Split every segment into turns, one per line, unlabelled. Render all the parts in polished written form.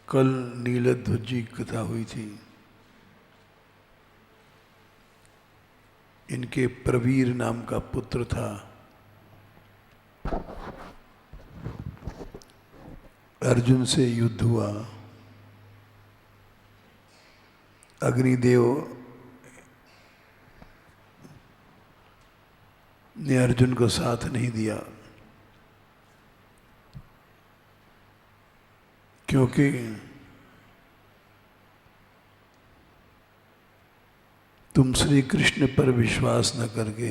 कल नीलध्वज जी की कथा हुई थी। इनके प्रवीर नाम का पुत्र था। अर्जुन से युद्ध हुआ। अग्निदेव ने अर्जुन को साथ नहीं दिया, क्योंकि तुम श्री कृष्ण पर विश्वास न करके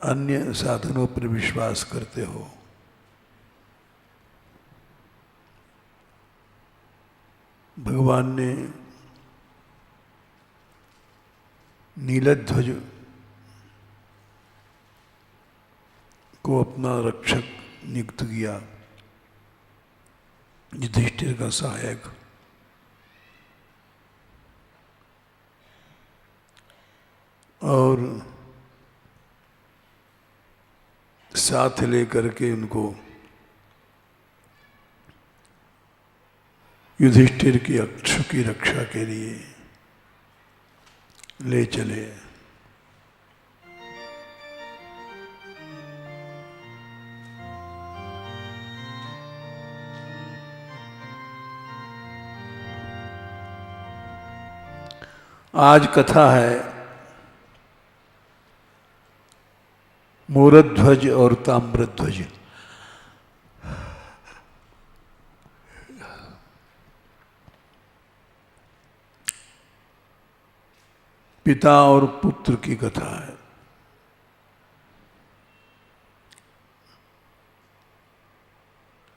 अन्य साधनों पर विश्वास करते हो। भगवान ने नीलध्वज को अपना रक्षक नियुक्त किया, युधिष्ठिर का सहायक। और साथ लेकर के उनको युधिष्ठिर की अक्ष की रक्षा के लिए ले चले। आज कथा है मोरध्वज और ताम्रध्वज। पिता और पुत्र की कथा है।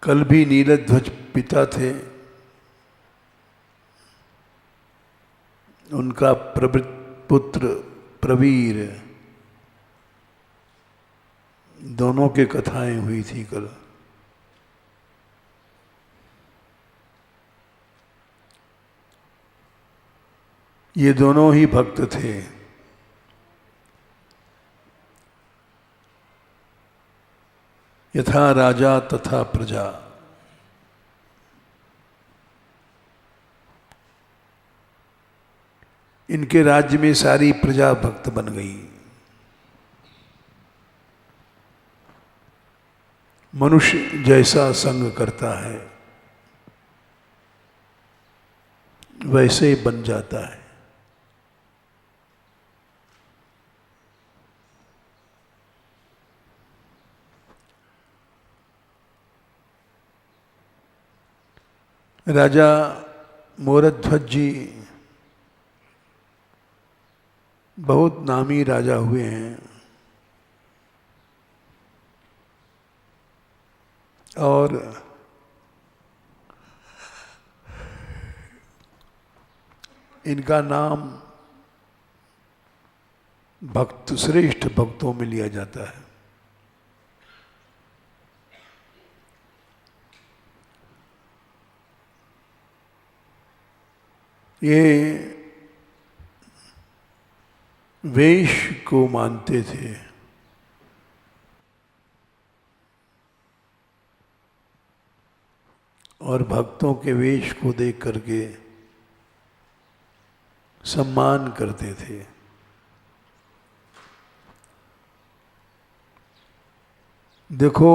कल भी नीलध्वज पिता थे, उनका पुत्र प्रवीर, दोनों के कथाएं हुई थी कल। ये दोनों ही भक्त थे। यथा राजा तथा प्रजा। इनके राज्य में सारी प्रजा भक्त बन गई। मनुष्य जैसा संग करता है वैसे ही बन जाता है। राजा मोरध्वज जी बहुत नामी राजा हुए हैं और इनका नाम भक्त श्रेष्ठ भक्तों में लिया जाता है। ये वेश को मानते थे। और भक्तों के वेश को देख करके सम्मान करते थे। देखो,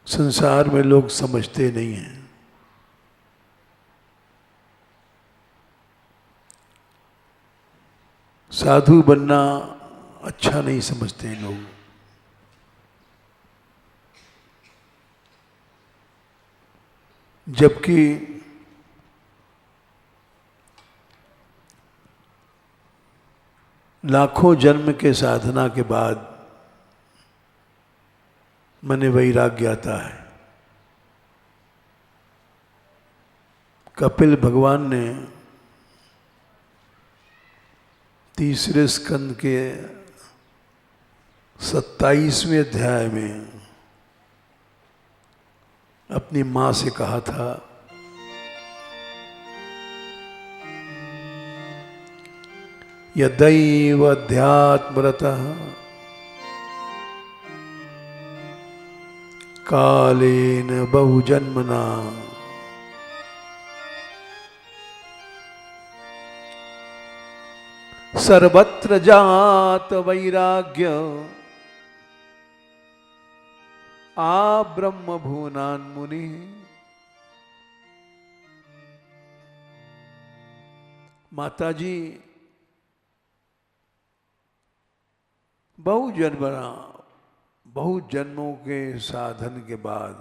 संसार में लोग समझते नहीं हैं। साधु बनना अच्छा नहीं समझते हैं लोग। जबकि लाखों जन्म के साधना के बाद मन वैराग्य आता है। कपिल भगवान ने तीसरे स्कंद के 27वें अध्याय में अपनी माँ से कहा था, यदैव अध्यात्मरतः कालेन बहुजन्मना सर्वत्र जात वैराग्य आ ब्रह्म भुवनान मुनि। माताजी बहुत जन्मों के साधन के बाद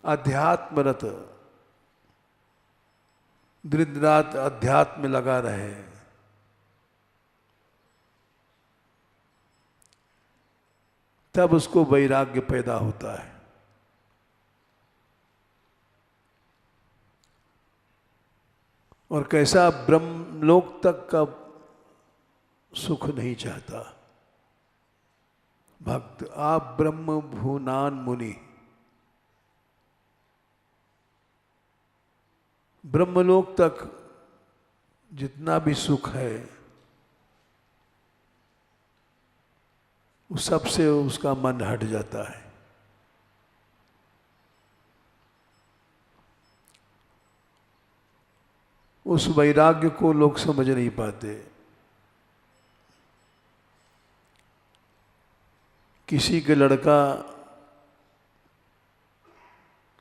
अध्यात्मरत दिन रात अध्यात्म में लगा रहे, तब उसको वैराग्य पैदा होता है। और कैसा ब्रह्मलोक तक का सुख नहीं चाहता भक्त। आप ब्रह्म भुवनान मुनि, ब्रह्मलोक तक जितना भी सुख है उस सबसे उसका मन हट जाता है। उस वैराग्य को लोग समझ नहीं पाते। किसी के लड़का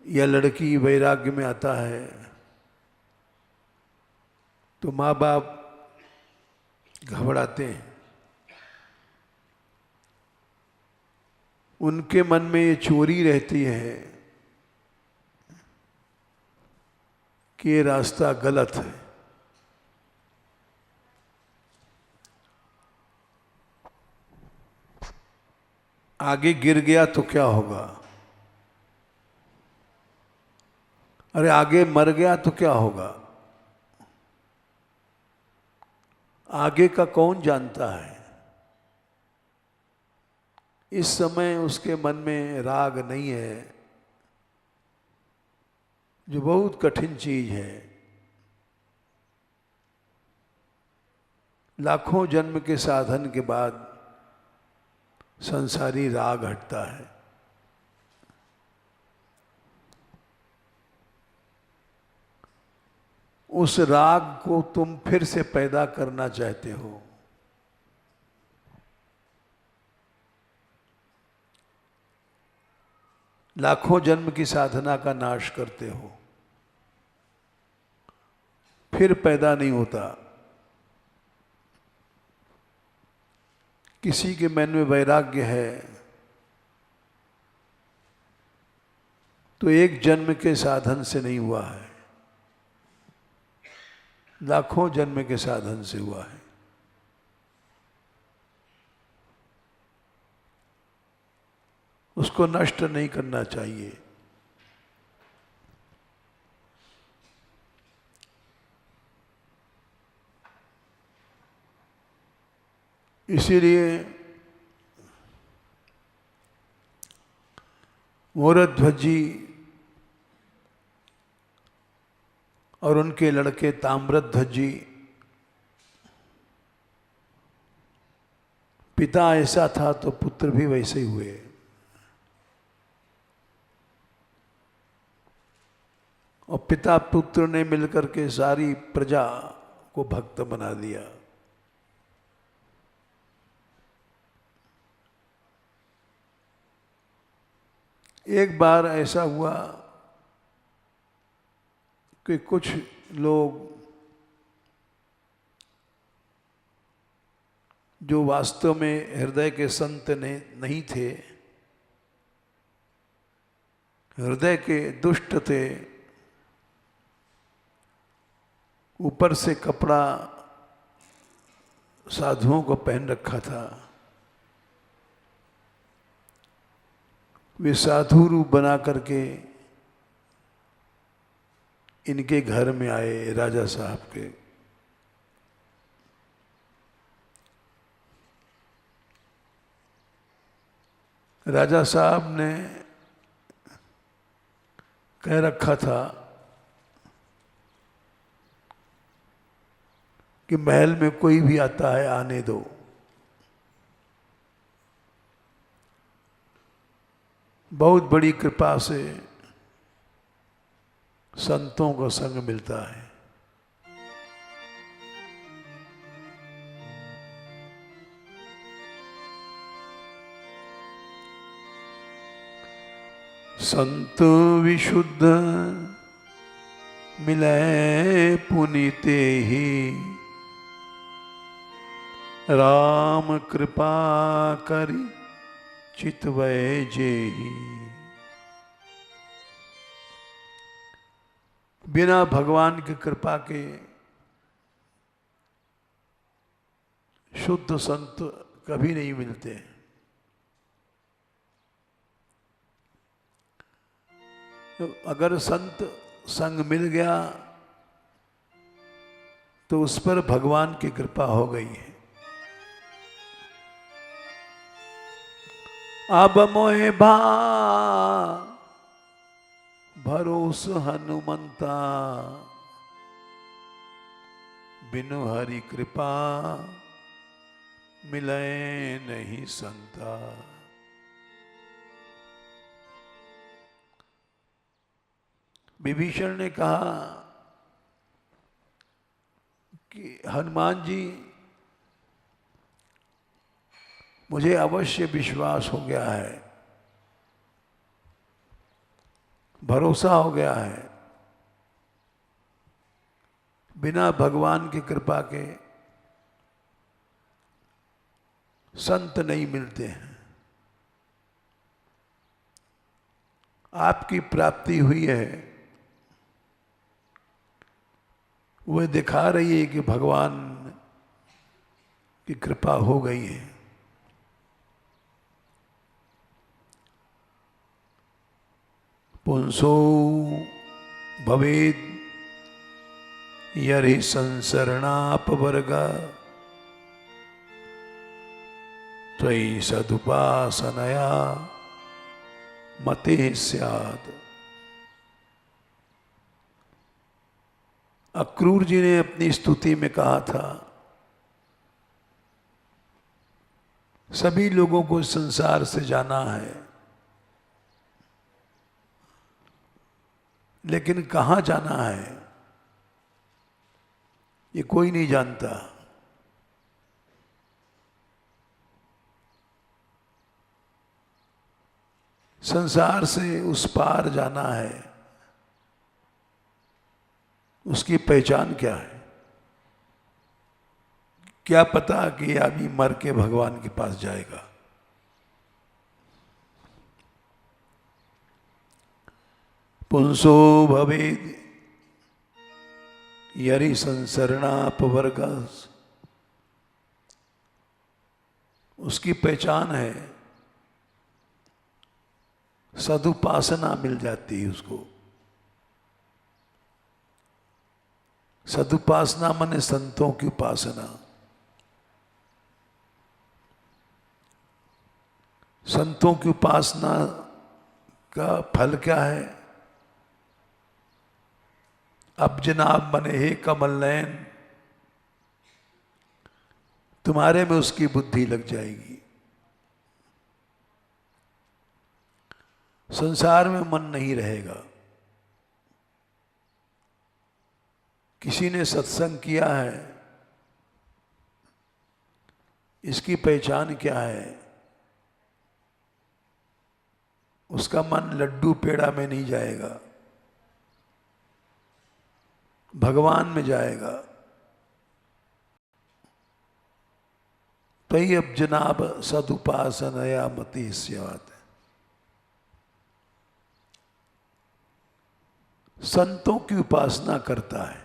या लड़की वैराग्य में आता है तो माँ बाप घबराते हैं। उनके मन में ये चोरी रहती है कि ये रास्ता गलत है। आगे गिर गया तो क्या होगा, अरे आगे मर गया तो क्या होगा, आगे का कौन जानता है। इस समय उसके मन में राग नहीं है, जो बहुत कठिन चीज है। लाखों जन्म के साधन के बाद संसारी राग हटता है। उस राग को तुम फिर से पैदा करना चाहते हो। लाखों जन्म की साधना का नाश करते हो, फिर पैदा नहीं होता। किसी के मन में वैराग्य है तो एक जन्म के साधन से नहीं हुआ है, लाखों जन्म के साधन से हुआ है। उसको नष्ट नहीं करना चाहिए। इसीलिए मोरध्वज जी और उनके लड़के ताम्रध्वज जी, पिता ऐसा था तो पुत्र भी वैसे ही हुए। और पिता पुत्र ने मिलकर के सारी प्रजा को भक्त बना दिया। एक बार ऐसा हुआ कि कुछ लोग जो वास्तव में हृदय के संत नहीं थे, हृदय के दुष्ट थे, ऊपर से कपड़ा साधुओं को पहन रखा था, वे साधु रूप बना करके इनके घर में आए राजा साहब के। राजा साहब ने कह रखा था कि महल में कोई भी आता है आने दो। बहुत बड़ी कृपा से संतों का संग मिलता है। संत विशुद्ध मिले पुनीते ही, राम कृपा करी चितवय जेहि। बिना भगवान की कृपा के शुद्ध संत कभी नहीं मिलते। अगर संत संग मिल गया तो उस पर भगवान की कृपा हो गई है। अब मोहे भा भरोस हनुमंता, बिनु हरि कृपा मिले नहीं संता। विभीषण ने कहा कि हनुमान जी, मुझे अवश्य विश्वास हो गया है, भरोसा हो गया है, बिना भगवान की कृपा के संत नहीं मिलते हैं। आपकी प्राप्ति हुई है, वह दिखा रही है कि भगवान की कृपा हो गई है। पुंसो भवेद यरि संसरणापवर्गा, त्वयि सदुपासनया मते स्यात्। अक्रूर जी ने अपनी स्तुति में कहा था, सभी लोगों को संसार से जाना है, लेकिन कहाँ जाना है ये कोई नहीं जानता। संसार से उस पार जाना है, उसकी पहचान क्या है? क्या पता कि आदमी मर के भगवान के पास जाएगा। पुंसो भवेद यरि संसरणापवर्गा, उसकी पहचान है, सदुपासना मिल जाती है उसको। सदुपासना माने संतों की उपासना। संतों की उपासना का फल क्या है? अब जनाब बने हे कमल नयन, तुम्हारे में उसकी बुद्धि लग जाएगी। संसार में मन नहीं रहेगा। किसी ने सत्संग किया है, इसकी पहचान क्या है? उसका मन लड्डू पेड़ा में नहीं जाएगा, भगवान में जाएगा। तई अब जनाब सदुपासनया मति स्यात्। संतों की उपासना करता है,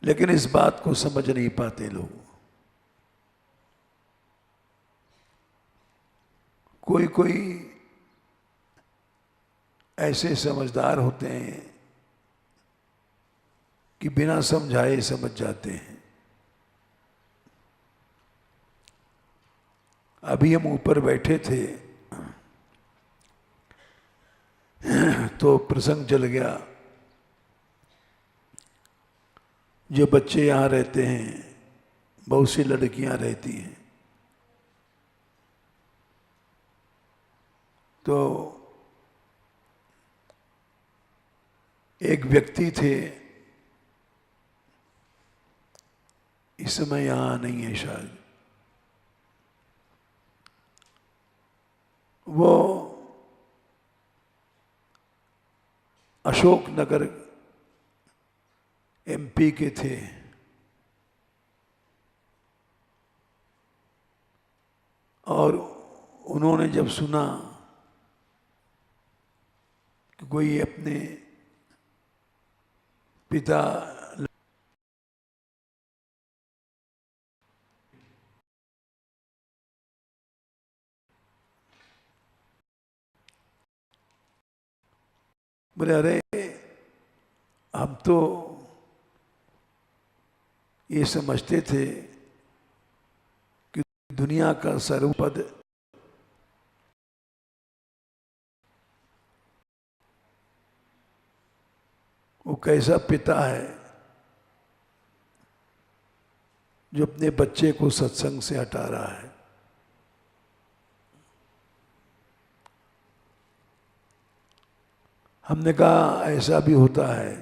लेकिन इस बात को समझ नहीं पाते लोग। कोई कोई ऐसे समझदार होते हैं कि बिना समझाए समझ जाते हैं। अभी हम ऊपर बैठे थे तो प्रसंग चल गया। जो बच्चे यहाँ रहते हैं, बहुत सी लड़कियाँ रहती हैं, तो एक व्यक्ति थे, इस समय यहाँ नहीं है शायद, वो अशोकनगर एमपी के थे। और उन्होंने जब सुना कि कोई अपने पिता बोले, अरे हम तो ये समझते थे कि दुनिया का सर्वपद वो कैसा पिता है जो अपने बच्चे को सत्संग से हटा रहा है। हमने कहा ऐसा भी होता है,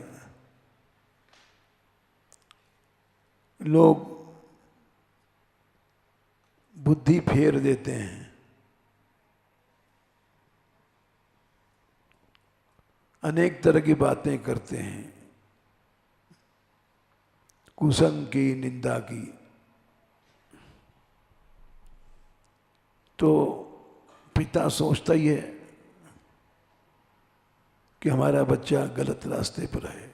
लोग बुद्धि फेर देते हैं, अनेक तरह की बातें करते हैं, कुसंग की, निंदा की। तो पिता सोचता ही है कि हमारा बच्चा गलत रास्ते पर है।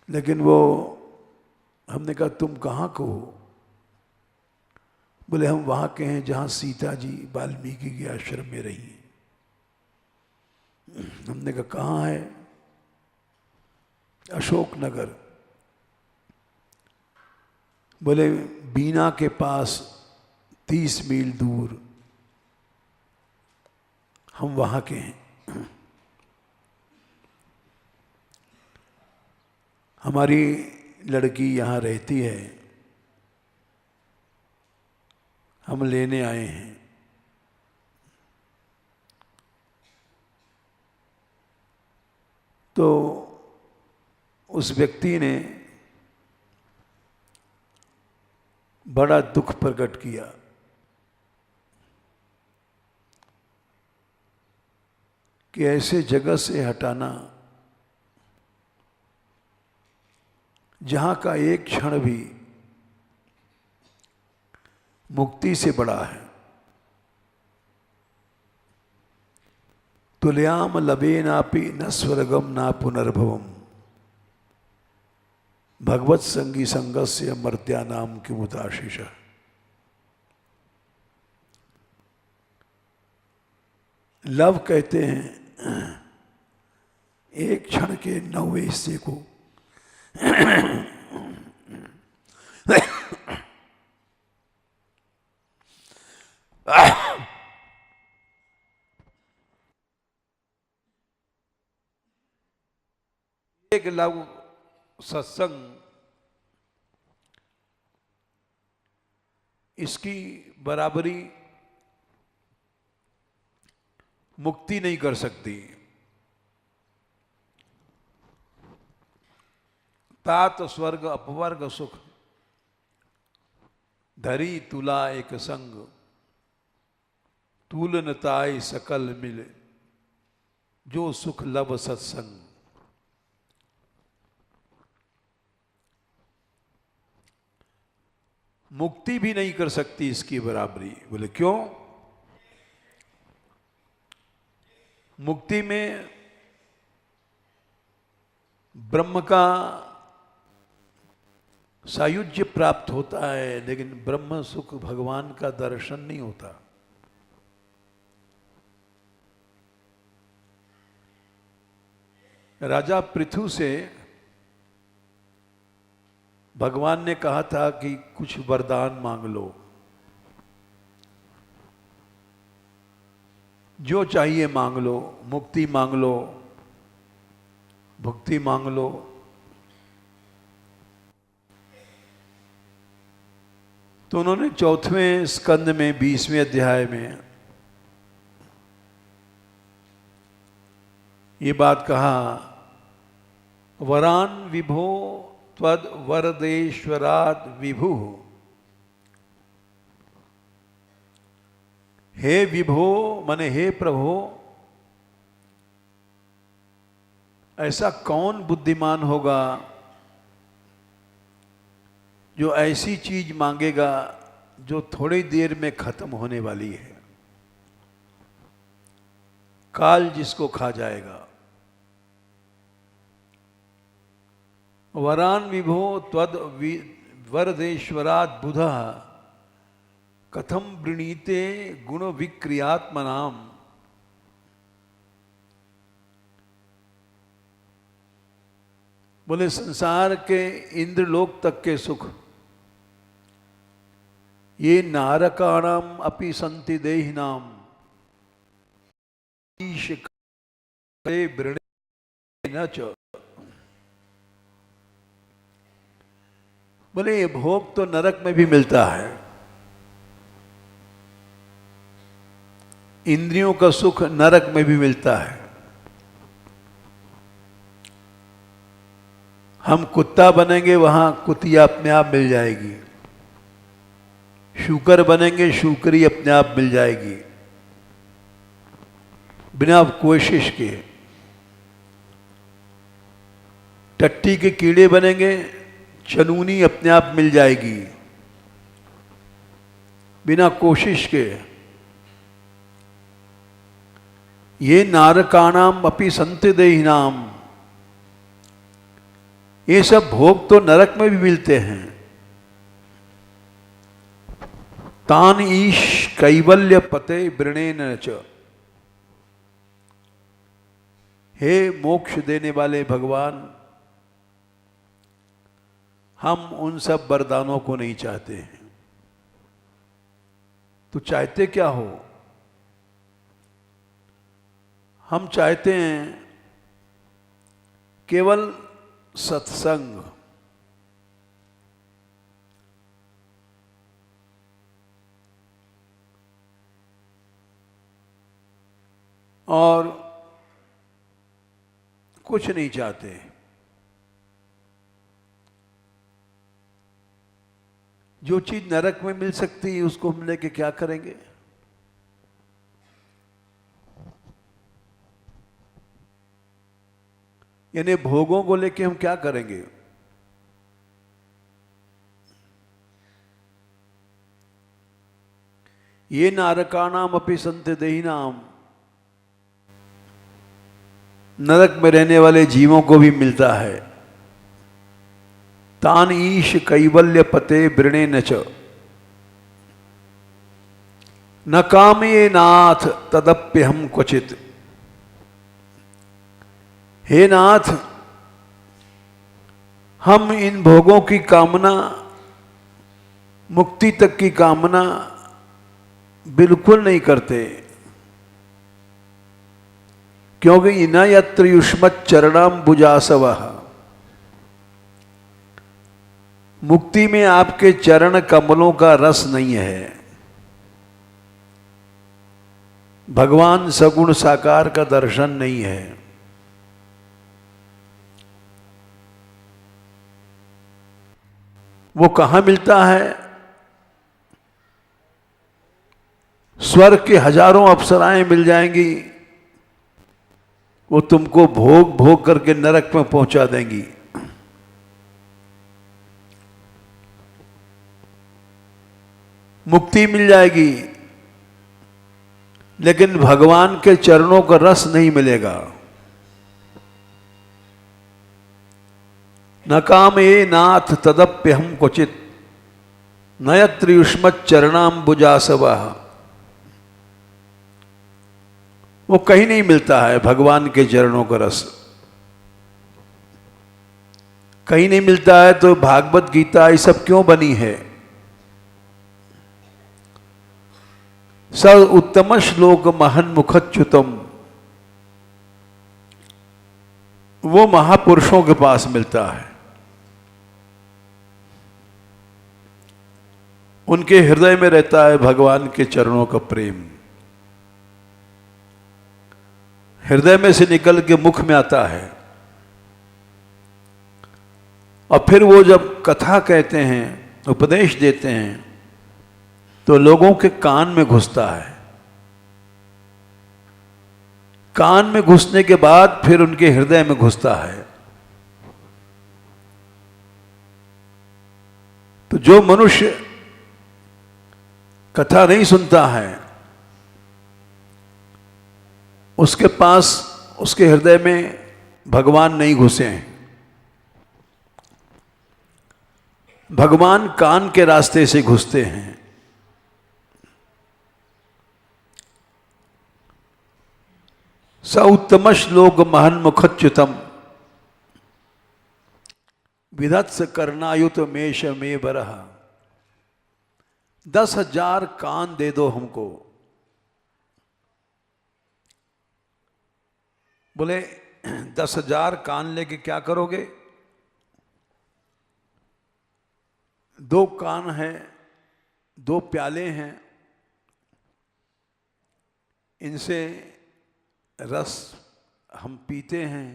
लेकिन वो, हमने कहा तुम कहाँ को हो? बोले हम वहाँ के हैं जहाँ सीता जी वाल्मीकि के आश्रम में रही। हमने कहा कहाँ है? अशोकनगर। बोले बीना के पास 30 मील दूर हम वहाँ के हैं। हमारी लड़की यहाँ रहती है, हम लेने आए हैं। तो उस व्यक्ति ने बड़ा दुख प्रकट किया कि ऐसे जगह से हटाना जहाँ का एक क्षण भी मुक्ति से बड़ा है। तुल्याम लबेनापि न स्वर्गम ना पुनर्भवम भगवत संगी संगस्य मर्त्या नाम किमुताशीष। लव कहते हैं एक क्षण के 9वें हिस्से को एक लव सत्संग, इसकी बराबरी मुक्ति नहीं कर सकती। तात स्वर्ग अपवर्ग सुख धरी तुला एक संग तुलनताय सकल मिले जो सुख लब सत्संग। मुक्ति भी नहीं कर सकती इसकी बराबरी। बोले क्यों? मुक्ति में ब्रह्म का सायुज्य प्राप्त होता है, लेकिन ब्रह्म सुख भगवान का दर्शन नहीं होता। राजा पृथु से भगवान ने कहा था कि कुछ वरदान मांग लो, जो चाहिए मांग लो, मुक्ति मांग लो, भक्ति मांग लो। तो उन्होंने 4वें स्कंद में 20वें अध्याय में ये बात कहा, वरान विभो त्वद वरदेश्वरात् विभु। हे विभो माने हे प्रभो, ऐसा कौन बुद्धिमान होगा जो ऐसी चीज मांगेगा जो थोड़ी देर में खत्म होने वाली है, काल जिसको खा जाएगा। वरान विभो त्वद वरदेश्वरात् बुधः कथम वृणीते गुण विक्रियात्मनाम। बोले संसार के इंद्रलोक तक के सुख ये नारकाणाम अपि संति देहिनाम ईश वृणे न च। बोले ये भोग तो नरक में भी मिलता है, इंद्रियों का सुख नरक में भी मिलता है। हम कुत्ता बनेंगे वहां कुतिया अपने आप मिल जाएगी, शूकर बनेंगे शूकरी अपने आप मिल जाएगी, बिना कोशिश के। टट्टी के कीड़े बनेंगे, चनूनी अपने आप मिल जाएगी, बिना कोशिश के। ये नारकाणाम अपि संति देहिनाम, ये सब भोग तो नरक में भी मिलते हैं। तान ईश कैवल्य पते वृणेन च। हे मोक्ष देने वाले भगवान, हम उन सब वरदानों को नहीं चाहते हैं। तो चाहते क्या हो? हम चाहते हैं केवल सत्संग, और कुछ नहीं चाहते। जो चीज नरक में मिल सकती है उसको हम लेके क्या करेंगे? यानी भोगों को लेके हम क्या करेंगे? ये नारकाणाम अपि संति देहिनाम, नरक में रहने वाले जीवों को भी मिलता है। तान ईश कैवल्य पते वृणेन च न कामये नाथ तदप्यहम क्वचित। हे नाथ, हम इन भोगों की कामना, मुक्ति तक की कामना बिल्कुल नहीं करते, क्योंकि न यत्र युष्मत् चरणाम्बुजासवः, मुक्ति में आपके चरण कमलों का रस नहीं है। भगवान सगुण साकार का दर्शन नहीं है। वो कहां मिलता है? स्वर्ग के हजारों अप्सराएं मिल जाएंगी, वो तुमको भोग भोग करके नरक में पहुंचा देंगी। मुक्ति मिल जाएगी, लेकिन भगवान के चरणों का रस नहीं मिलेगा। न कामये नाथ तदप्यहम क्वचित न यत्र युष्मत् चरणाम्बुजासवः। वो कहीं नहीं मिलता है भगवान के चरणों का रस, कहीं नहीं मिलता है। तो भागवत गीता ये सब क्यों बनी है? स उत्तम श्लोक महन्मुखच्युतम, वो महापुरुषों के पास मिलता है। उनके हृदय में रहता है भगवान के चरणों का प्रेम, हृदय में से निकल के मुख में आता है। और फिर वो जब कथा कहते हैं, उपदेश देते हैं, तो लोगों के कान में घुसता है। कान में घुसने के बाद फिर उनके हृदय में घुसता है। तो जो मनुष्य कथा नहीं सुनता है, उसके पास, उसके हृदय में भगवान नहीं घुसे हैं। भगवान कान के रास्ते से घुसते हैं। स उत्तम श्लोक महन मुखच्युतम विधत्स करनायुत मेष में बरह। 10,000 कान दे दो हमको। बोले 10,000 कान लेके क्या करोगे? 2 कान हैं, 2 प्याले हैं, इनसे रस हम पीते हैं,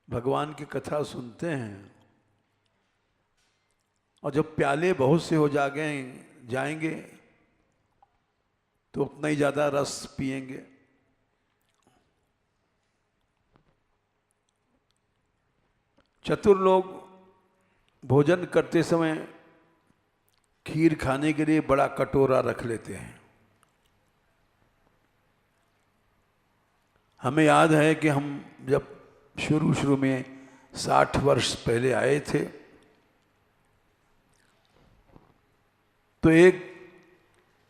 भगवान की कथा सुनते हैं, और जब प्याले बहुत से हो जाएंगे तो उतना ही ज्यादा रस पिएंगे। चतुर लोग भोजन करते समय खीर खाने के लिए बड़ा कटोरा रख लेते हैं। हमें याद है कि हम जब शुरू में 60 वर्ष पहले आए थे, तो एक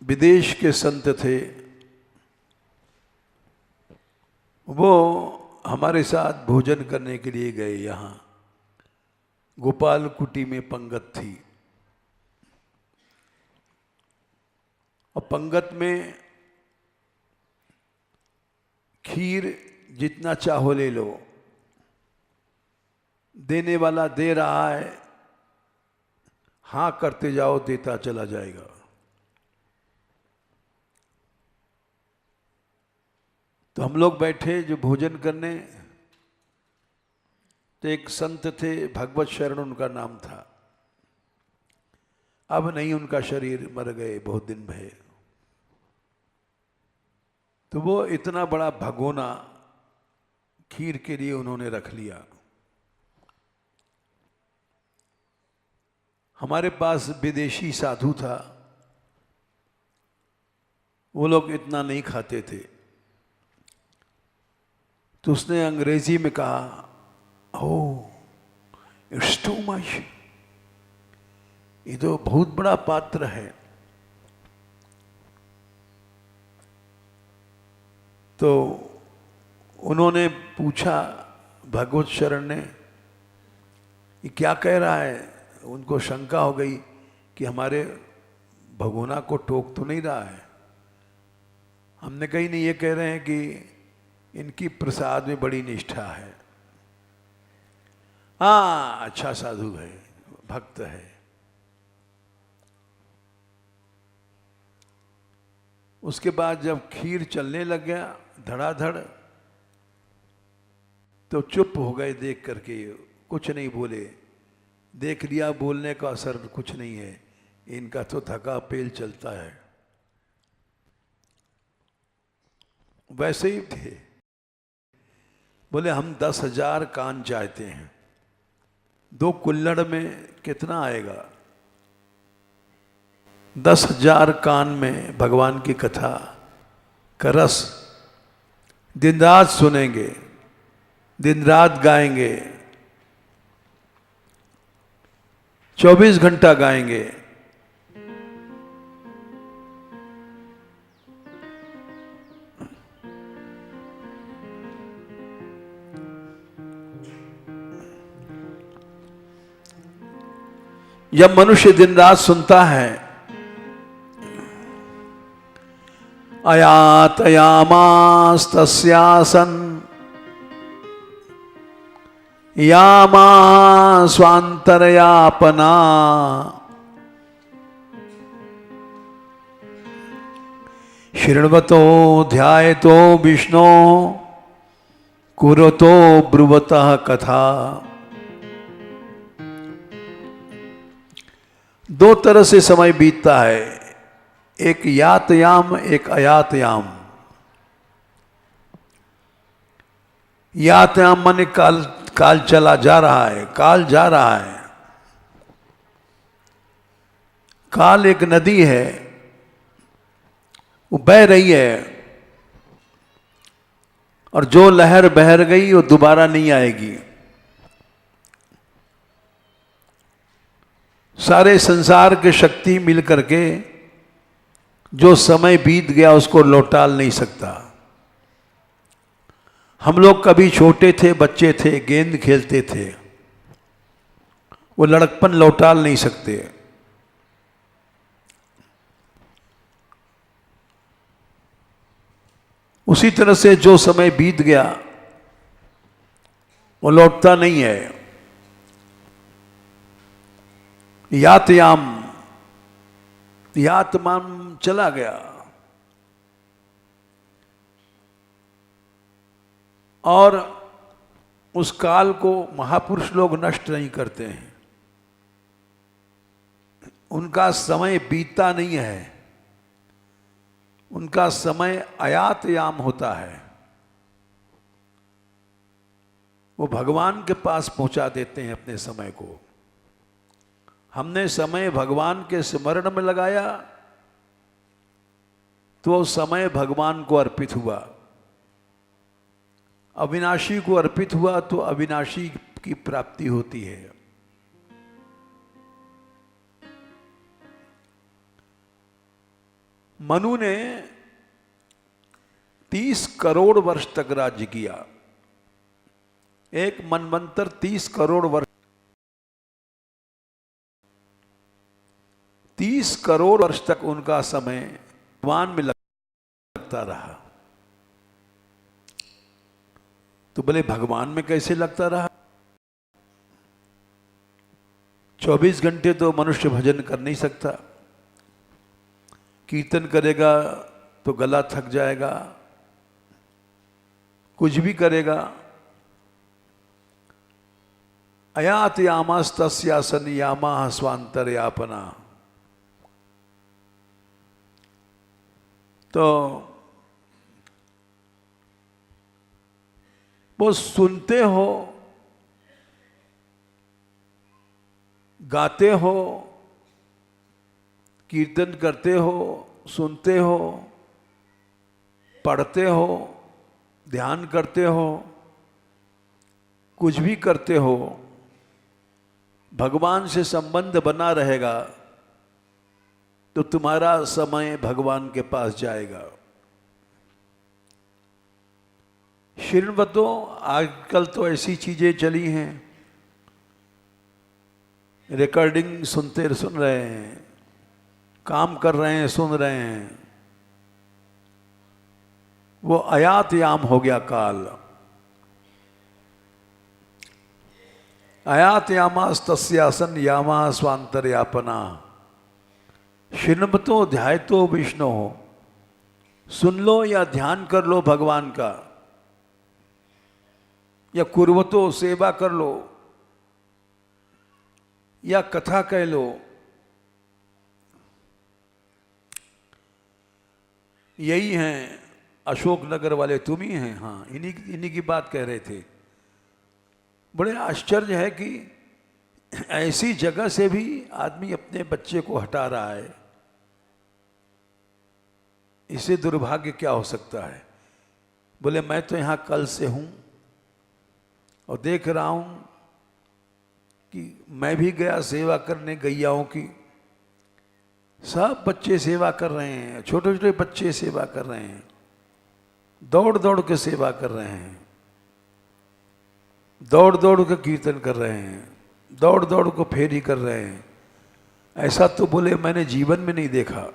विदेश के संत थे, वो हमारे साथ भोजन करने के लिए गए। यहाँ गोपाल कुटी में पंगत थी, और पंगत में खीर जितना चाहो ले लो, देने वाला दे रहा है, हाँ करते जाओ, देता चला जाएगा। तो हम लोग बैठे जो भोजन करने, तो एक संत थे, भगवत शरण उनका नाम था। अब नहीं, उनका शरीर मर गए, बहुत दिन भये। तो वो इतना बड़ा भगोना खीर के लिए उन्होंने रख लिया। हमारे पास विदेशी साधु था, वो लोग इतना नहीं खाते थे। तो उसने अंग्रेजी में कहा, ओह इट्स टू मच, ये तो बहुत बड़ा पात्र है। तो उन्होंने पूछा भगवत शरण ने, ये क्या कह रहा है? उनको शंका हो गई कि हमारे भगोना को टोक तो नहीं रहा है। हमने कही नहीं, ये कह रहे हैं कि इनकी प्रसाद में बड़ी निष्ठा है। हाँ, अच्छा साधु है, भक्त है। उसके बाद जब खीर चलने लग गया धड़ाधड़, तो चुप हो गए देख करके, कुछ नहीं बोले। देख लिया बोलने का असर कुछ नहीं है, इनका तो थका पेल चलता है। वैसे ही थे। बोले हम 10,000 कान चाहते हैं। 2 कुल्हड़ में कितना आएगा? 10,000 कान में भगवान की कथा का रस दिन रात सुनेंगे, दिन रात गाएंगे, 24 घंटा गाएंगे। जब मनुष्य दिन रात सुनता है, अयातयामास्तस्यासन यामा स्वांतरयापना शृण्वतो ध्यायतो विष्णो कुरतो ब्रुवतः कथा। दो तरह से समय बीतता है, एक यातयाम, एक अयातयाम। यातयाम माने काल, काल चला जा रहा है, काल जा रहा है। काल एक नदी है, वो बह रही है, और जो लहर बह गई वो दोबारा नहीं आएगी। सारे संसार की शक्ति मिल करके जो समय बीत गया उसको लौटा नहीं सकता। हम लोग कभी छोटे थे, बच्चे थे, गेंद खेलते थे, वो लड़कपन लौटा नहीं सकते। उसी तरह से जो समय बीत गया वो लौटता नहीं है। यातयाम, यातमान चला गया, और उस काल को महापुरुष लोग नष्ट नहीं करते हैं। उनका समय बीतता नहीं है, उनका समय अयातयाम होता है। वो भगवान के पास पहुंचा देते हैं अपने समय को। हमने समय भगवान के स्मरण में लगाया तो समय भगवान को अर्पित हुआ। अविनाशी को अर्पित हुआ तो अविनाशी की प्राप्ति होती है। मनु ने 30 करोड़ वर्ष तक राज्य किया। एक मनवंतर 30 करोड़ वर्ष, 30 करोड़ वर्ष तक उनका समय भगवान में लगता रहा। तो बोले भगवान में कैसे लगता रहा? 24 घंटे तो मनुष्य भजन कर नहीं सकता। कीर्तन करेगा तो गला थक जाएगा, कुछ भी करेगा। अयात यामास्तस्यासन यामा स्वांतर्यापना। तो वो सुनते हो, गाते हो, कीर्तन करते हो, सुनते हो, पढ़ते हो, ध्यान करते हो, कुछ भी करते हो, भगवान से संबंध बना रहेगा तो तुम्हारा समय भगवान के पास जाएगा। शृण्वतो, आजकल तो ऐसी चीजें चली हैं, रिकॉर्डिंग सुन रहे हैं, काम कर रहे हैं, सुन रहे हैं। वो अयातयाम हो गया काल। अयातयामास्तस्यासन यामा स्वांतर्यापना। शृण्वतो ध्यायतो विष्णु। सुन लो या ध्यान कर लो भगवान का, या कुर्वतो सेवा कर लो, या कथा कह लो। यही हैं अशोकनगर वाले, तुम ही हैं। हाँ, इन्हीं की बात कह रहे थे। बड़े आश्चर्य है कि ऐसी जगह से भी आदमी अपने बच्चे को हटा रहा है। इससे दुर्भाग्य क्या हो सकता है? बोले मैं तो यहाँ कल से हूँ और देख रहा हूँ कि मैं भी गया सेवा करने गैयाओं की। सब बच्चे सेवा कर रहे हैं, छोटे छोटे बच्चे सेवा कर रहे हैं, दौड़ दौड़ के सेवा कर रहे हैं, दौड़ दौड़ के कीर्तन कर रहे हैं, दौड़ दौड़ को फेरी कर रहे हैं। ऐसा तो बोले मैंने जीवन में नहीं देखा।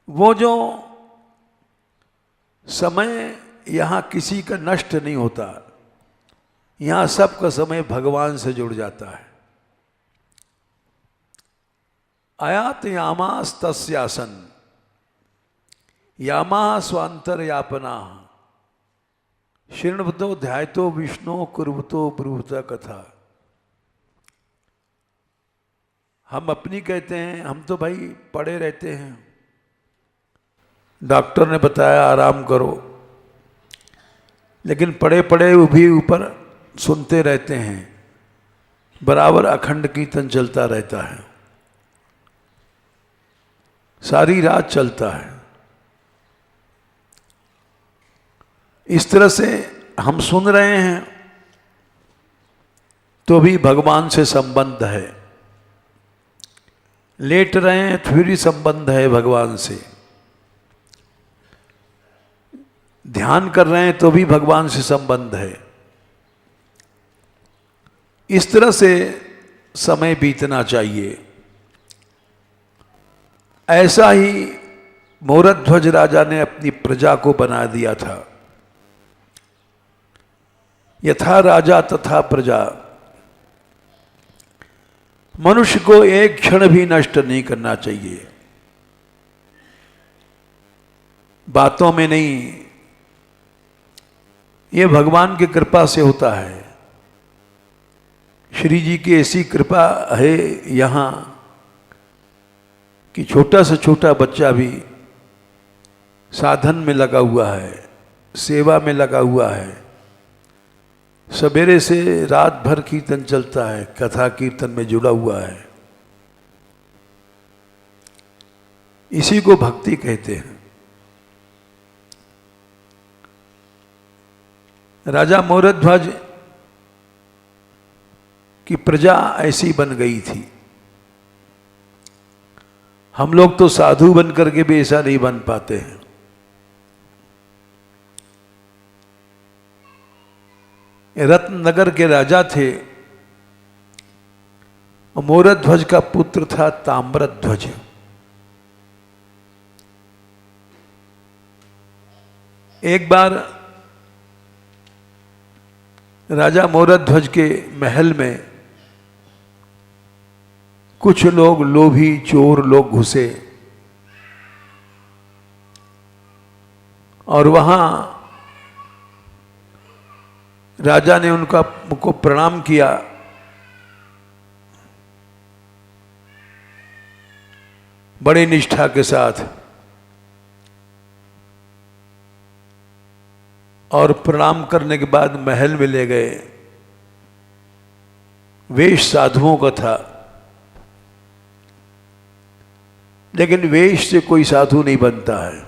वो जो समय यहाँ किसी का नष्ट नहीं होता, यहाँ सबका समय भगवान से जुड़ जाता है। आयात यामास तस्यासन यामा स्वांतरयापना शृण्वतो ध्यायतो विष्णु कुर्वतो ब्रूहता कथा। हम अपनी कहते हैं, हम तो भाई पड़े रहते हैं, डॉक्टर ने बताया आराम करो, लेकिन पड़े पड़े भी ऊपर सुनते रहते हैं, बराबर अखंड कीर्तन चलता रहता है, सारी रात चलता है। इस तरह से हम सुन रहे हैं तो भी भगवान से संबंध है, लेट रहे हैं फिर भी संबंध है भगवान से, ध्यान कर रहे हैं तो भी भगवान से संबंध है। इस तरह से समय बीतना चाहिए। ऐसा ही मोरध्वज राजा ने अपनी प्रजा को बना दिया था। यथा राजा तथा प्रजा, मनुष्य को एक क्षण भी नष्ट नहीं करना चाहिए, बातों में नहीं। ये भगवान की कृपा से होता है। श्री जी की ऐसी कृपा है यहाँ कि छोटा से छोटा बच्चा भी साधन में लगा हुआ है, सेवा में लगा हुआ है, सवेरे से रात भर कीर्तन चलता है, कथा कीर्तन में जुड़ा हुआ है। इसी को भक्ति कहते हैं। राजा मोरध्वज की प्रजा ऐसी बन गई थी। हम लोग तो साधु बन करके भी ऐसा नहीं बन पाते हैं। रत्ननगर के राजा थे, मोरध्वज का पुत्र था ताम्रध्वज। एक बार राजा मोरध्वज के महल में कुछ लोग लोभी चोर लोग घुसे और वहां राजा ने उनको प्रणाम किया। बड़ी निष्ठा के साथ, और प्रणाम करने के बाद महल में ले गए। वेश साधुओं का था, लेकिन वेश से कोई साधु नहीं बनता है।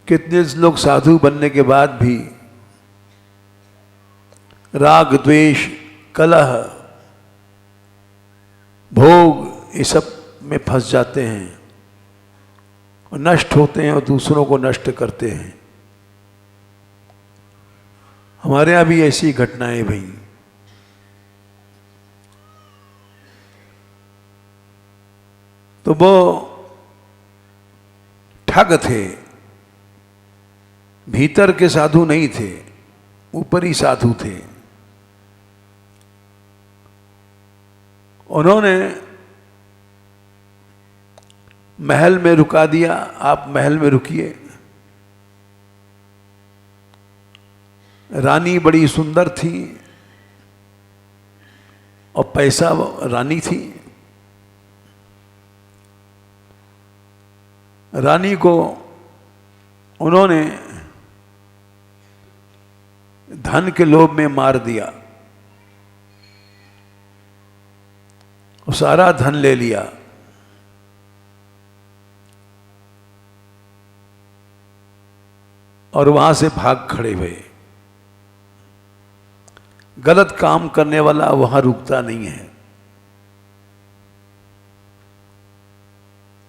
कितने लोग साधु बनने के बाद भी राग द्वेष कलह भोग ये सब में फंस जाते हैं और नष्ट होते हैं और दूसरों को नष्ट करते हैं। हमारे यहाँ भी ऐसी घटनाएं भाई। तो वो ठग थे, भीतर के साधु नहीं थे, ऊपरी साधु थे। उन्होंने महल में रुका दिया, आप महल में रुकिए। रानी बड़ी सुंदर थी और पैसा रानी थी। रानी को उन्होंने धन के लोभ में मार दिया और सारा धन ले लिया। और वहां से भाग खड़े हुए। गलत काम करने वाला वहां रुकता नहीं है।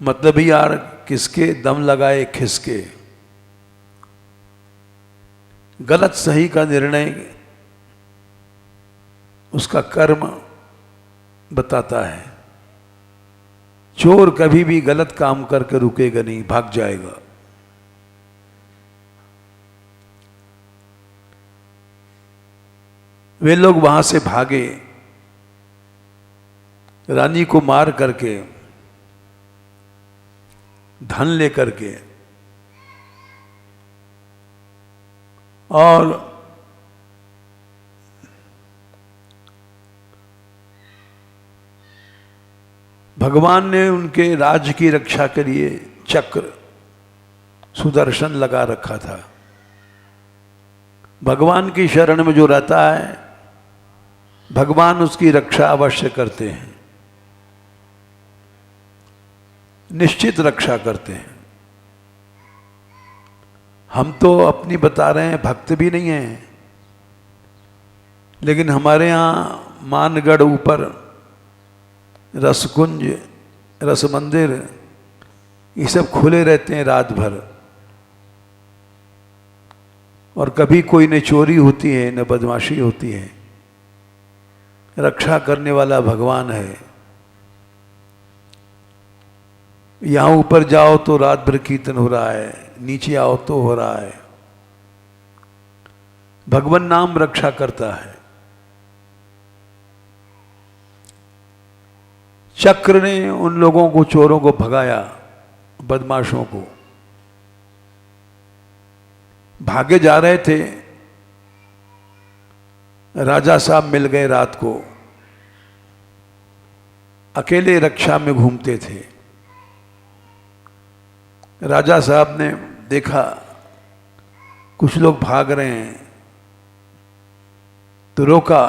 मतलब ही यार किसके दम लगाए खिसके। गलत सही का निर्णय उसका कर्म बताता है। चोर कभी भी गलत काम करके रुकेगा नहीं, भाग जाएगा। वे लोग वहां से भागे रानी को मार करके, धन लेकर के, और भगवान ने उनके राज्य की रक्षा के लिए चक्र, सुदर्शन लगा रखा था। भगवान की शरण में जो रहता है, भगवान उसकी रक्षा अवश्य करते हैं, निश्चित रक्षा करते हैं। हम तो अपनी बता रहे हैं, भक्त भी नहीं हैं, लेकिन हमारे यहाँ मानगढ़ ऊपर रसकुंज, रस मंदिर, ये सब खुले रहते हैं रात भर, और कभी कोई न चोरी होती है न बदमाशी होती है। रक्षा करने वाला भगवान है। यहाँ ऊपर जाओ तो रात भर कीर्तन हो रहा है, नीचे आओ तो हो रहा है। भगवान नाम रक्षा करता है। चक्र ने उन लोगों को, चोरों को भगाया, बदमाशों को। भागे जा रहे थे, राजा साहब मिल गए रात को, अकेले रक्षा में घूमते थे। राजा साहब ने देखा कुछ लोग भाग रहे हैं, तो रोका,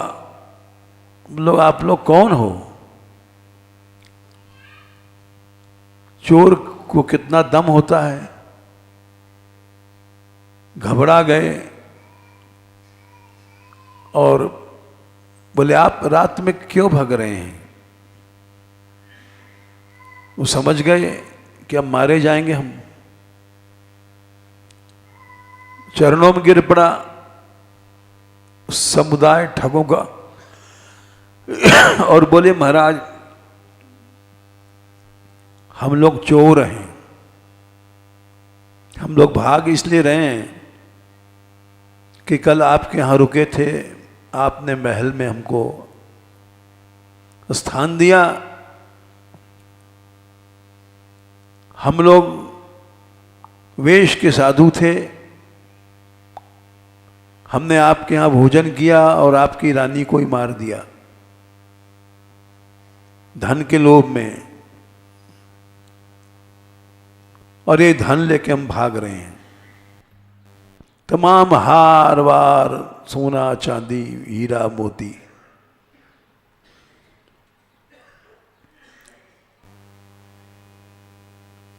बोलो आप लोग कौन हो? चोर को कितना दम होता है। घबरा गए और बोले आप रात में क्यों भाग रहे हैं? वो समझ गए कि अब मारे जाएंगे हम। चरणों में गिर पड़ा समुदाय ठगों का और बोले महाराज हम लोग चोर हैं, हम लोग भाग इसलिए रहे हैं कि कल आपके यहाँ रुके थे, आपने महल में हमको स्थान दिया। हम लोग वेश के साधु थे, हमने आपके यहाँ भोजन किया और आपकी रानी को ही मार दिया धन के लोभ में, और ये धन लेके हम भाग रहे हैं। तमाम हार वार, सोना चांदी, हीरा मोती,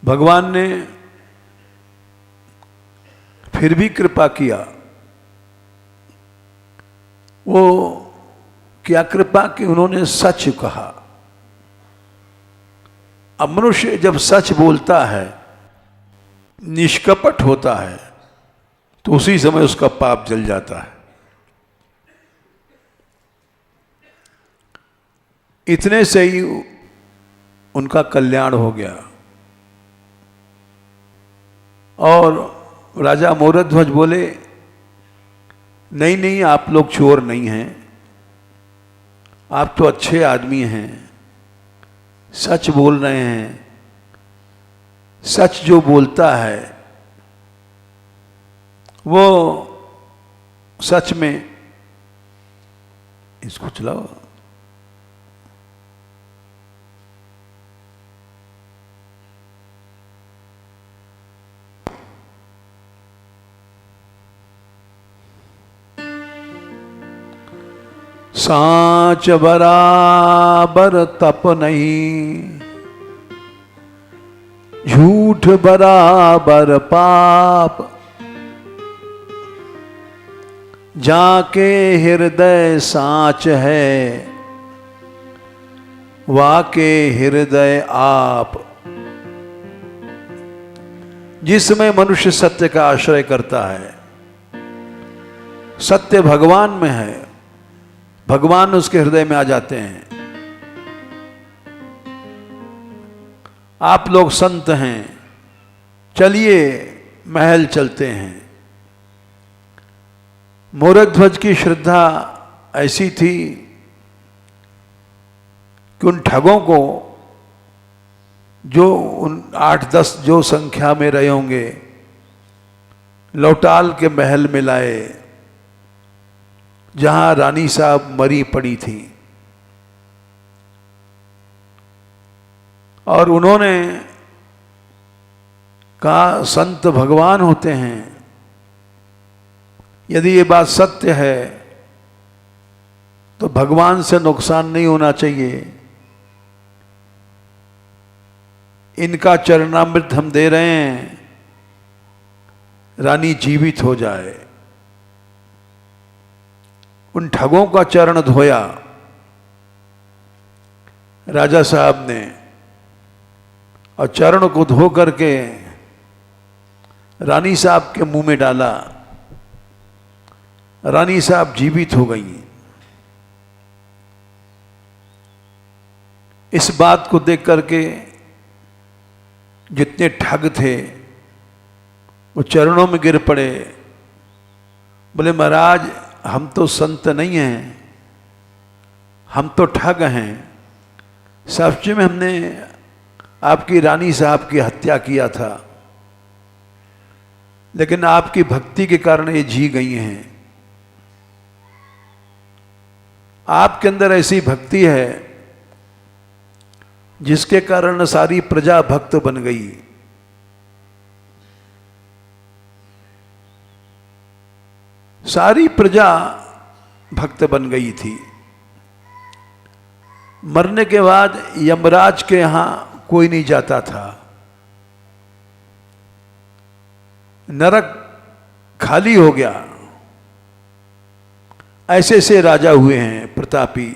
भगवान ने फिर भी कृपा किया। वो क्या कृपा कि उन्होंने सच कहा। अब मनुष्य जब सच बोलता है, निष्कपट होता है, तो उसी समय उसका पाप जल जाता है। इतने से ही उनका कल्याण हो गया। और राजा मोरध्वज बोले नहीं नहीं, आप लोग चोर नहीं हैं, आप तो अच्छे आदमी हैं, सच बोल रहे हैं। सच जो बोलता है वो सच में, इसको चलाओ, सांच बराबर तप नहीं, झूठ बराबर पाप, जाके हृदय सांच है, वाके हृदय आप। जिसमें मनुष्य सत्य का आश्रय करता है, सत्य भगवान में है, भगवान उसके हृदय में आ जाते हैं। आप लोग संत हैं, चलिए महल चलते हैं। मोरध्वज की श्रद्धा ऐसी थी कि उन ठगों को, जो उन 8-10 जो संख्या में रहे होंगे, लौटाल के महल में लाए जहां रानी साहब मरी पड़ी थी, और उन्होंने कहा संत भगवान होते हैं, यदि ये बात सत्य है तो भगवान से नुकसान नहीं होना चाहिए, इनका चरणामृत हम दे रहे हैं, रानी जीवित हो जाए। उन ठगों का चरण धोया राजा साहब ने, और चरण को धो करके रानी साहब के मुंह में डाला। रानी साहब जीवित हो गई। इस बात को देख करके जितने ठग थे वो चरणों में गिर पड़े, बोले महाराज हम तो संत नहीं हैं, हम तो ठग हैं, सच में हमने आपकी रानी साहब की हत्या किया था, लेकिन आपकी भक्ति के कारण ये जी गई हैं। आपके अंदर ऐसी भक्ति है जिसके कारण सारी प्रजा भक्त बन गई। सारी प्रजा भक्त बन गई थी। मरने के बाद यमराज के यहां कोई नहीं जाता था, नरक खाली हो गया। ऐसे ऐसे राजा हुए हैं प्रतापी,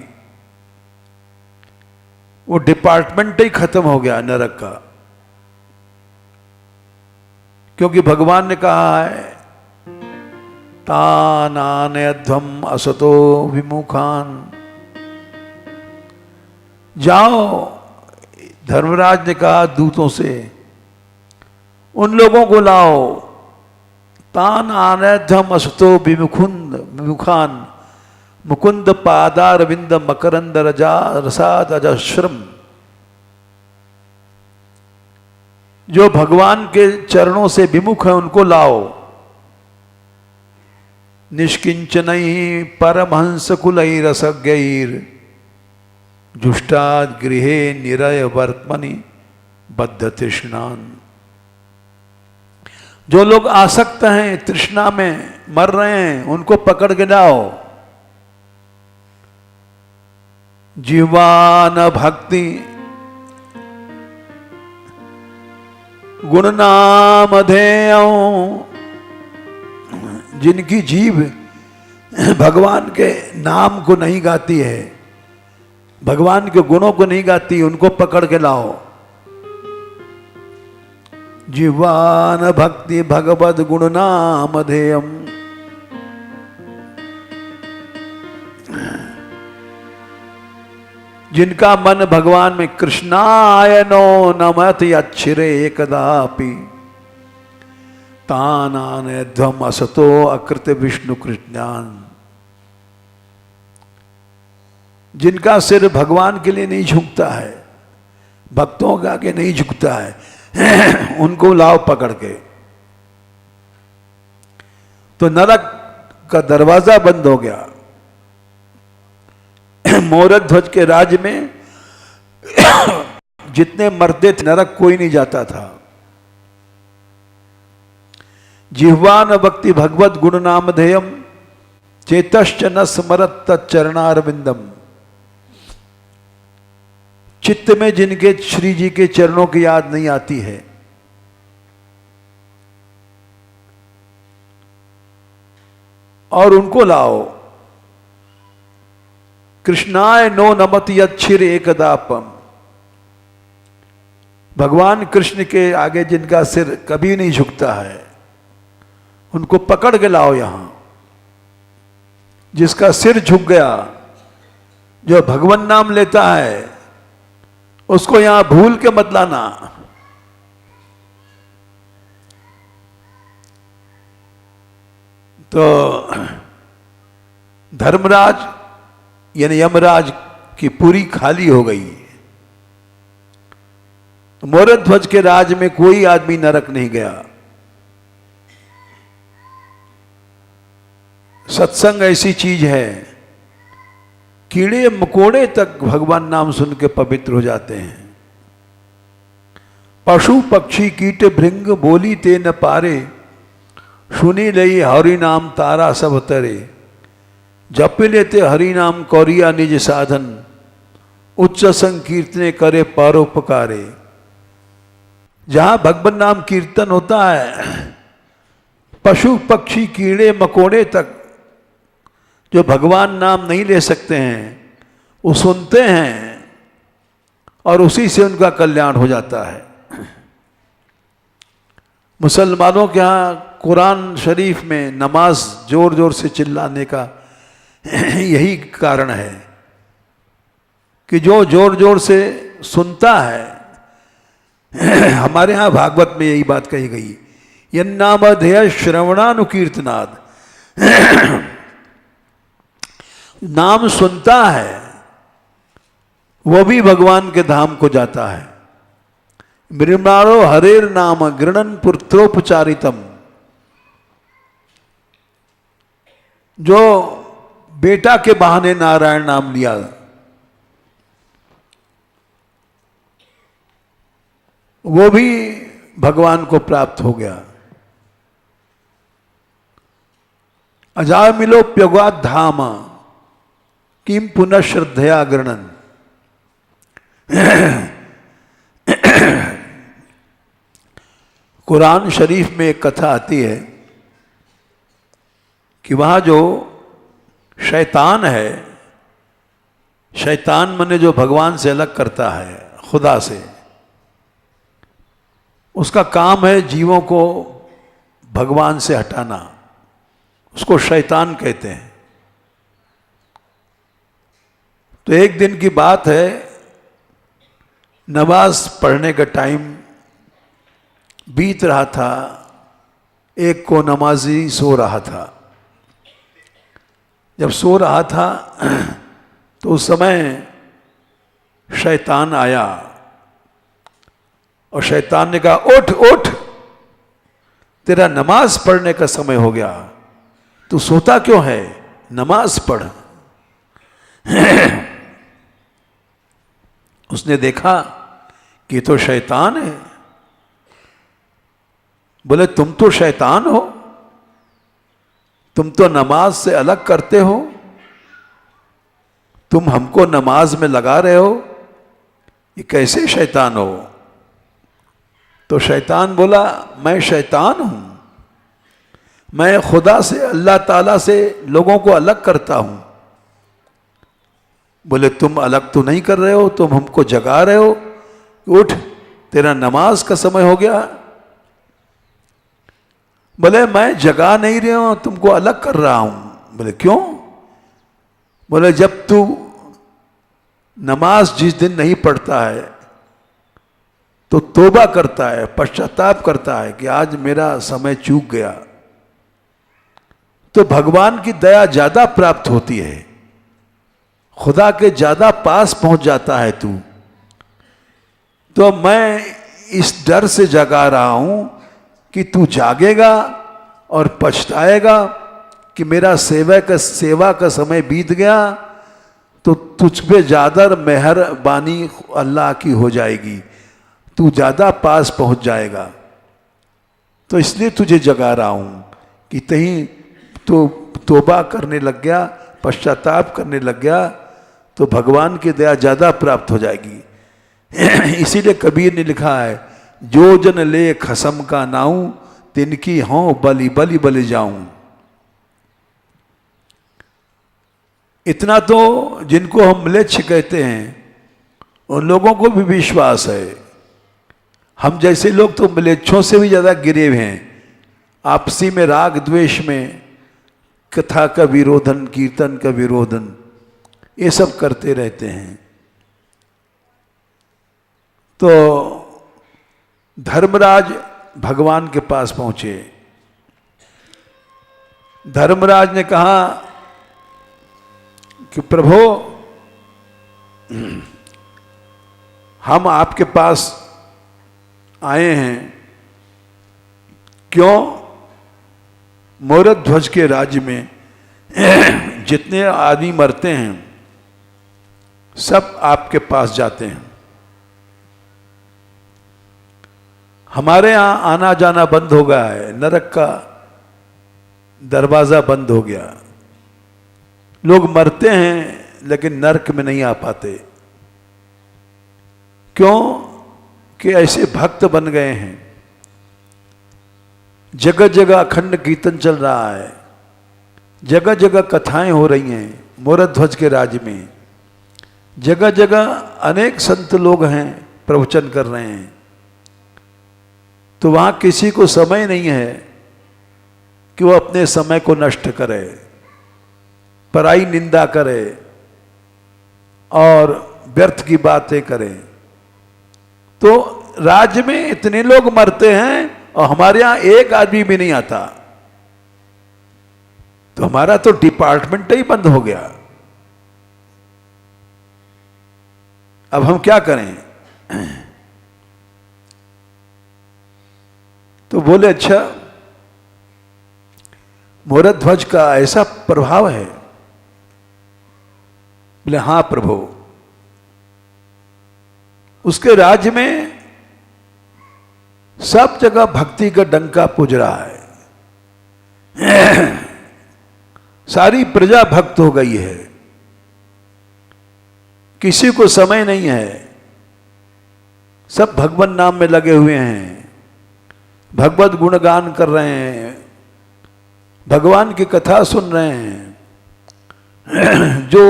वो डिपार्टमेंट ही खत्म हो गया नरक का, क्योंकि भगवान ने कहा है तानान्यध्वम असतो विमुखान। जाओ, धर्मराज ने कहा दूतों से, उन लोगों को लाओ, तानान्यध्वम असतो विमुखान मुकुंद पादारविंद मकरंद रजा रसाद अजश्रम। जो भगवान के चरणों से विमुख है उनको लाओ। निष्किंचनई परमहंस कुलई रसज्ञैर जुष्टाद गृहे निरय वर्त्मनि बद्ध तृष्णान। जो लोग आसक्त हैं, तृष्णा में मर रहे हैं, उनको पकड़ के लाओ। जीवान भक्ति गुणनाम धेयं। जिनकी जीव भगवान के नाम को नहीं गाती है, भगवान के गुणों को नहीं गाती, उनको पकड़ के लाओ। जीवान भक्ति भगवद गुणनाम धेयम्। जिनका मन भगवान में कृष्णायनो नमति अच्छिरे एकदापि तानान्यध्वम असतो अकृत विष्णु कृष्णान। जिनका सिर भगवान के लिए नहीं झुकता है, भक्तों के आगे नहीं झुकता है, उनको लाओ पकड़ के। तो नरक का दरवाजा बंद हो गया। मोरध्वज के राज्य में जितने मर्दे थे, नरक कोई नहीं जाता था। जिह्वान भक्ति भगवत गुण नाम धेयम चेतश्च न स्मरत तच्चरणारविंदम। चित्त में जिनके श्री जी के चरणों की याद नहीं आती है, और उनको लाओ। कृष्णाय नो नमति अच्छिर एकदापम। भगवान कृष्ण के आगे जिनका सिर कभी नहीं झुकता है, उनको पकड़ के लाओ यहां। जिसका सिर झुक गया, जो भगवान नाम लेता है, उसको यहां भूल के मत लाना। तो धर्मराज यानी यमराज कि पुरी खाली हो गई। मोरध्वज के राज में कोई आदमी नरक नहीं गया। सत्संग ऐसी चीज है, कीड़े मकोड़े तक भगवान नाम सुन के पवित्र हो जाते हैं। पशु पक्षी कीट भृंग बोली ते न पारे, सुनी लई हरि नाम तारा सब तरे। जप लेते हरि नाम कौरिया निज साधन, उच्च संकीर्तने करे परोपकारे। जहां भगवान नाम कीर्तन होता है, पशु पक्षी कीड़े मकोड़े तक जो भगवान नाम नहीं ले सकते हैं वो सुनते हैं और उसी से उनका कल्याण हो जाता है। मुसलमानों के यहाँ कुरान शरीफ में नमाज जोर जोर से चिल्लाने का यही कारण है कि जो जोर जोर से सुनता है। हमारे यहाँ भागवत में यही बात कही गई, यन्नामधेय श्रवणानुकीर्तनाद। नाम सुनता है वो भी भगवान के धाम को जाता है। मृणारो हरेर नाम गृणन पुत्रोपचारितम। जो बेटा के बहाने नारायण नाम लिया वो भी भगवान को प्राप्त हो गया। अजामिलोप्यगात धाम किम पुनः श्रद्धया गृणन। कुरान शरीफ में एक कथा आती है कि वहां जो शैतान है, शैतान माने जो भगवान से अलग करता है, खुदा से, उसका काम है जीवों को भगवान से हटाना, उसको शैतान कहते हैं। तो एक दिन की बात है, नमाज पढ़ने का टाइम बीत रहा था, एक को नमाजी सो रहा था। जब सो रहा था तो उस समय शैतान आया और शैतान ने कहा, उठ उठ, तेरा नमाज पढ़ने का समय हो गया, तू सोता क्यों है, नमाज पढ़। उसने देखा कि तो शैतान है। बोले, तुम तो शैतान हो, तुम तो नमाज से अलग करते हो, तुम हमको नमाज में लगा रहे हो, ये कैसे शैतान हो। तो शैतान बोला, मैं शैतान हूं, मैं खुदा से, अल्लाह ताला से लोगों को अलग करता हूं। बोले, तुम अलग तो नहीं कर रहे हो, तुम हमको जगा रहे हो, उठ, तेरा नमाज का समय हो गया। बोले, मैं जगा नहीं रहा हूं, तुमको अलग कर रहा हूं। बोले, क्यों। बोले, जब तू नमाज जिस दिन नहीं पढ़ता है तो तौबा करता है, पश्चाताप करता है कि आज मेरा समय चूक गया, तो भगवान की दया ज्यादा प्राप्त होती है, खुदा के ज्यादा पास पहुंच जाता है तू। तो मैं इस डर से जगा रहा हूं कि तू जागेगा और पछताएगा कि मेरा सेवा का समय बीत गया, तो तुझ पे ज्यादा मेहरबानी अल्लाह की हो जाएगी, तू ज्यादा पास पहुंच जाएगा। तो इसलिए तुझे जगा रहा हूं कि कहीं तो तौबा करने लग गया, पश्चाताप करने लग गया, तो भगवान की दया ज्यादा प्राप्त हो जाएगी। इसीलिए कबीर ने लिखा है, जो जन ले खसम का नाऊं, तिनकी हों बलि बलि बलि जाऊं। इतना तो जिनको हम म्लेच्छ कहते हैं उन लोगों को भी विश्वास है। हम जैसे लोग तो म्लेच्छों से भी ज्यादा गिरे हुए हैं, आपसी में राग द्वेष में, कथा का विरोधन, कीर्तन का विरोधन, ये सब करते रहते हैं। तो धर्मराज भगवान के पास पहुंचे। धर्मराज ने कहा कि प्रभु, हम आपके पास आए हैं, क्यों? मोरध्वज के राज्य में जितने आदमी मरते हैं सब आपके पास जाते हैं। हमारे यहां आना जाना बंद हो गया है, नरक का दरवाजा बंद हो गया। लोग मरते हैं लेकिन नरक में नहीं आ पाते। क्यों? कि ऐसे भक्त बन गए हैं। जगह जगह अखंड कीर्तन चल रहा है, जगह जगह कथाएं हो रही हैं मोरध्वज के राज्य में, जगह जगह अनेक संत लोग हैं प्रवचन कर रहे हैं। तो वहां किसी को समय नहीं है कि वो अपने समय को नष्ट करे, पराई निंदा करे और व्यर्थ की बातें करे। तो राज्य में इतने लोग मरते हैं और हमारे यहां एक आदमी भी नहीं आता, तो हमारा तो डिपार्टमेंट ही बंद हो गया। अब हम क्या करें? तो बोले अच्छा, मोरध्वज का ऐसा प्रभाव है? बोले हां प्रभु, उसके राज्य में सब जगह भक्ति का डंका पूज रहा है। सारी प्रजा भक्त हो गई है, किसी को समय नहीं है, सब भगवान नाम में लगे हुए हैं, भगवत गुणगान कर रहे हैं, भगवान की कथा सुन रहे हैं। जो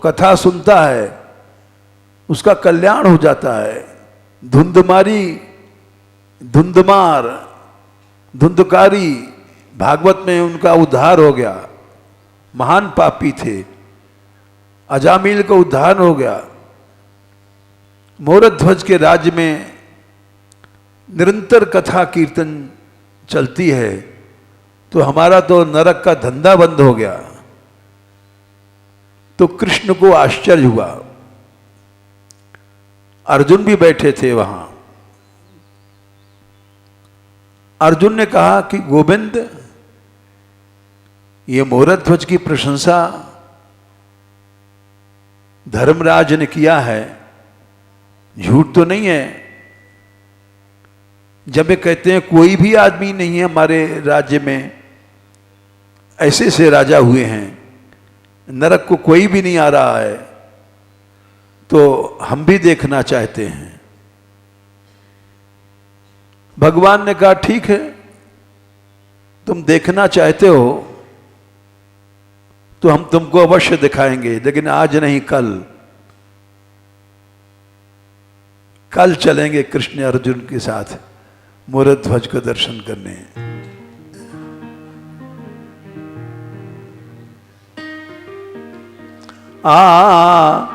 कथा सुनता है उसका कल्याण हो जाता है। धुंधमारी, धुंधमार, धुंधकारी भागवत में उनका उद्धार हो गया। महान पापी थे, अजामिल का उद्धार हो गया। मोरध्वज के राज्य में निरंतर कथा कीर्तन चलती है, तो हमारा तो नरक का धंधा बंद हो गया। तो कृष्ण को आश्चर्य हुआ। अर्जुन भी बैठे थे वहां। अर्जुन ने कहा कि गोविंद, ये मोरध्वज की प्रशंसा धर्मराज ने किया है, झूठ तो नहीं है? जब ये कहते हैं कोई भी आदमी नहीं है हमारे राज्य में, ऐसे से राजा हुए हैं, नरक को कोई भी नहीं आ रहा है, तो हम भी देखना चाहते हैं। भगवान ने कहा ठीक है, तुम देखना चाहते हो तो हम तुमको अवश्य दिखाएंगे, लेकिन आज नहीं, कल चलेंगे कृष्ण अर्जुन के साथ मोरध्वज का दर्शन करने। आ